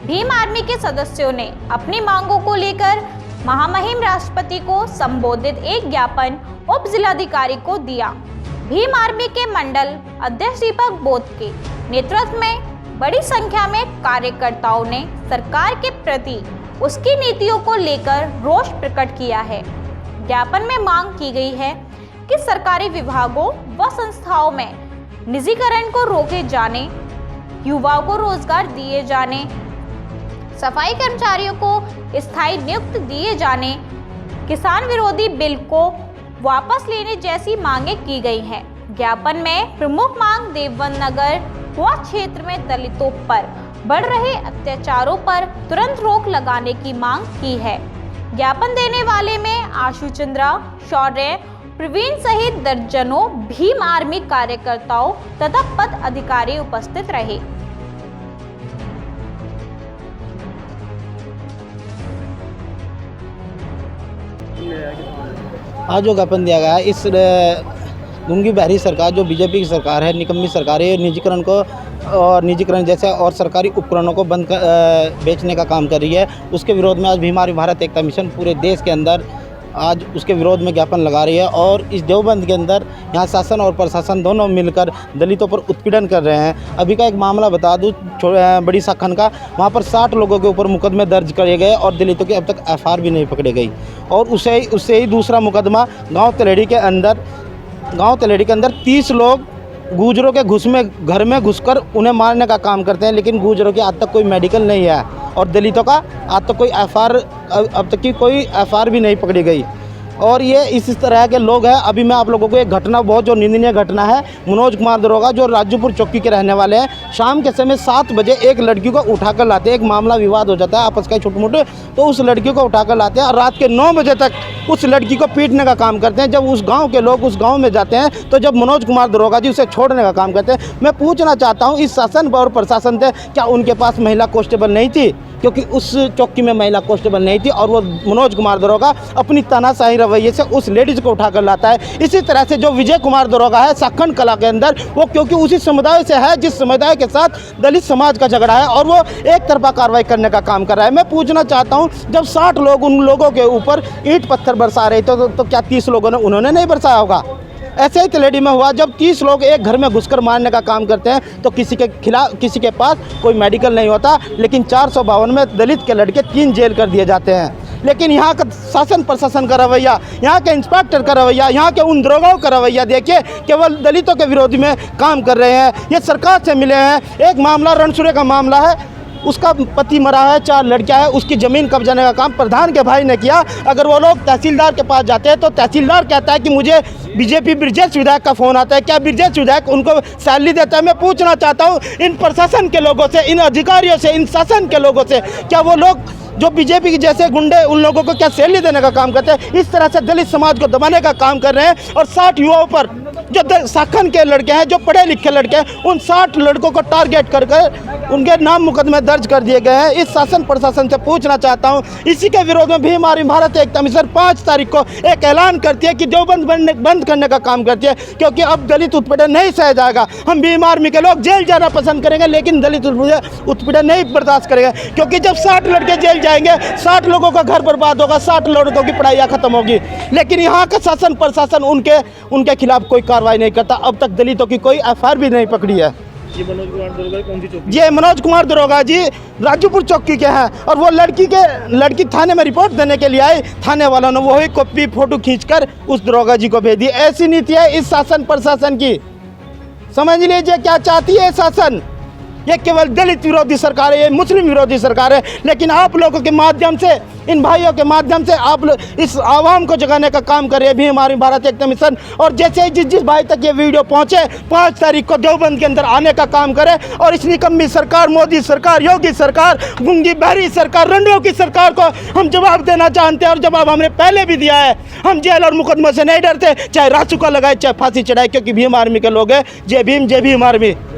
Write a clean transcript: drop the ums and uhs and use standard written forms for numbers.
Bhim army के सदस्यों ने अपनी मांगों को लेकर महामहिम राष्ट्रपति को संबोधित एक ज्ञापन उप जिलाधिकारी को दिया। भीम आर्मी के मंडल अध्यक्ष दीपक बोध के नेतृत्व में बड़ी संख्या में कार्यकर्ताओं ने सरकार के प्रति उसकी नीतियों को लेकर रोष प्रकट किया है। ज्ञापन में मांग की गई है कि सरकारी विभागों व संस्थाओं में निजीकरण को रोके जाने, युवाओं को रोजगार दिए जाने, सफाई कर्मचारियों को स्थायी नियुक्त दिए जाने, किसान विरोधी बिल को वापस लेने जैसी मांगे की गई हैं। ज्ञापन में प्रमुख मांग देवबंद नगर व क्षेत्र में दलितों पर बढ़ रहे अत्याचारों पर तुरंत रोक लगाने की मांग की है। ज्ञापन देने वाले में आशु चंद्रा, शौर्य, प्रवीण सहित दर्जनों भीम आर्मी कार्यकर्ताओं तथा पद अधिकारी उपस्थित रहे। आज जो ज्ञापन दिया गया है, इस गूंगी बहरी सरकार जो बीजेपी की सरकार है, निकम्मी सरकार है, निजीकरण जैसे और सरकारी उपकरणों को बेचने का काम कर रही है। उसके विरोध में आज भीम आर्मी भारत एकता मिशन पूरे देश के अंदर आज उसके विरोध में ज्ञापन लगा रही है। और इस देवबंद के अंदर यहाँ शासन और प्रशासन दोनों मिलकर दलितों पर उत्पीड़न कर रहे हैं। अभी का एक मामला बता दूँ, बड़ी साखन का, वहाँ पर 60 लोगों के ऊपर मुकदमे दर्ज करे गए और दलितों की अब तक FIR भी नहीं पकड़ी गई। और उससे ही दूसरा मुकदमा गाँव तलेड़ी के अंदर 30 लोग गुजरों के घर में घुसकर उन्हें मारने का काम करते हैं, लेकिन गुजरों की आज तक कोई मेडिकल नहीं है और दलितों का आज तक कोई अब तक की कोई FIR भी नहीं पकड़ी गई। और ये इस तरह के लोग हैं। अभी मैं आप लोगों को एक घटना, बहुत जो निंदनीय घटना है, मनोज कुमार दरोगा जो राजूपुर चौकी के रहने वाले हैं, शाम के समय 7 बजे एक लड़की को उठाकर लाते हैं। एक मामला विवाद हो जाता है आपस का छोटे मोटे, तो उस लड़की को उठाकर लाते हैं और रात के 9 बजे तक उस लड़की को पीटने का काम करते हैं। जब उस गांव के लोग उस गांव में जाते हैं तो जब मनोज कुमार दरोगा जी उसे छोड़ने का काम करते हैं। मैं पूछना चाहता हूं, इस शासन और प्रशासन से क्या उनके पास महिला कांस्टेबल नहीं थी? क्योंकि उस चौकी में महिला कांस्टेबल नहीं थी और वो मनोज कुमार दरोगा अपनी तानाशाही रवैये से उस लेडीज़ को उठाकर लाता है। इसी तरह से जो विजय कुमार दरोगा है साखन कला के अंदर, वो क्योंकि उसी समुदाय से है जिस समुदाय के साथ दलित समाज का झगड़ा है और वो एक तरफा कार्रवाई करने का काम कर रहा है। मैं पूछना चाहता हूँ, जब 60 लोग उन लोगों के ऊपर ईंट पत्थर बरसा रहे थे तो क्या 30 लोगों ने उन्होंने नहीं बरसाया होगा? ऐसे ही तलेडी में हुआ, जब 30 लोग एक घर में घुसकर मारने का काम करते हैं तो किसी के पास कोई मेडिकल नहीं होता, लेकिन 452 में दलित के लड़के 3 जेल कर दिए जाते हैं। लेकिन यहाँ का शासन प्रशासन का रवैया, यहाँ के इंस्पेक्टर का रवैया, यहाँ के उन दरोगाओं का रवैया देखिए, केवल दलितों के विरोध में काम कर रहे हैं। ये सरकार से मिले हैं। एक मामला रणसुरे का मामला है, उसका पति मरा है, 4 लड़कियां हैं, उसकी ज़मीन कब्जाने का काम प्रधान के भाई ने किया। अगर वो लोग तहसीलदार के पास जाते हैं तो तहसीलदार कहता है कि मुझे बीजेपी ब्रजेश विधायक का फ़ोन आता है। क्या ब्रजेश विधायक उनको सैलरी देता है? मैं पूछना चाहता हूँ इन प्रशासन के लोगों से, इन अधिकारियों से, इन शासन के लोगों से, क्या वो लोग जो बीजेपी के जैसे गुंडे उन लोगों को क्या सैलरी देने का काम करते हैं? इस तरह से दलित समाज को दबाने का काम कर रहे हैं। और 60 युवाओं पर जो साखन के लड़के हैं, जो पढ़े लिखे लड़के हैं, उन 60 लड़कों को टारगेट कर उनके नाम मुकदमे दर्ज कर दिए गए हैं। इस शासन प्रशासन से पूछना चाहता हूं, इसी के विरोध में भीम आर्मी भारत एकता मिशन 5 तारीख को एक ऐलान करती है कि देवबंद बंद करने का काम करती है, क्योंकि अब दलित उत्पीड़न नहीं सह जाएगा। हम भीम आर्मी के लोग जेल जाना पसंद करेंगे, लेकिन दलित उत्पीड़न नहीं बर्दाश्त करेंगे, क्योंकि जब 60 लड़के जेल जाएंगे, 60 लोगों का घर बर्बाद होगा, 60 लोगों की पढ़ाइयाँ खत्म होगी, लेकिन यहाँ का शासन प्रशासन उनके खिलाफ कोई कार्रवाई नहीं करता। अब तक दलितों की कोई FIR भी नहीं पकड़ी है। ये मनोज कुमार दरोगा कौन सी चौकी? ये मनोज कुमार दरोगा जी राजूपुर चौकी के हैं और वो लड़की थाने में रिपोर्ट देने के लिए आई। थाने वालों ने वही कॉपी फोटो खींचकर उस दरोगा जी को भेज दी। ऐसी नीति है इस शासन प्रशासन की। समझ लीजिए क्या चाहती है शासन। ये केवल दलित विरोधी सरकार है, ये मुस्लिम विरोधी सरकार है, लेकिन आप लोगों के माध्यम से, इन भाइयों के माध्यम से आप इस आवाम को जगाने का काम कर रहे हैं भीम आर्मी भारत एकता मिशन। और जैसे ही जिस भाई तक ये वीडियो पहुंचे, 5 तारीख को देवबंद के अंदर आने का काम करें और इस निकम्मी सरकार, मोदी सरकार, योगी सरकार, गूंगी बहरी सरकार, रंडों की सरकार को हम जवाब देना चाहते हैं। और जवाब हमने पहले भी दिया है। हम जेल और मुकदमे से नहीं डरते, चाहे रासुका लगाए, चाहे फांसी चढ़ाए, क्योंकि भीम आर्मी के लोग हैं। जय भीम, जय भीम आर्मी।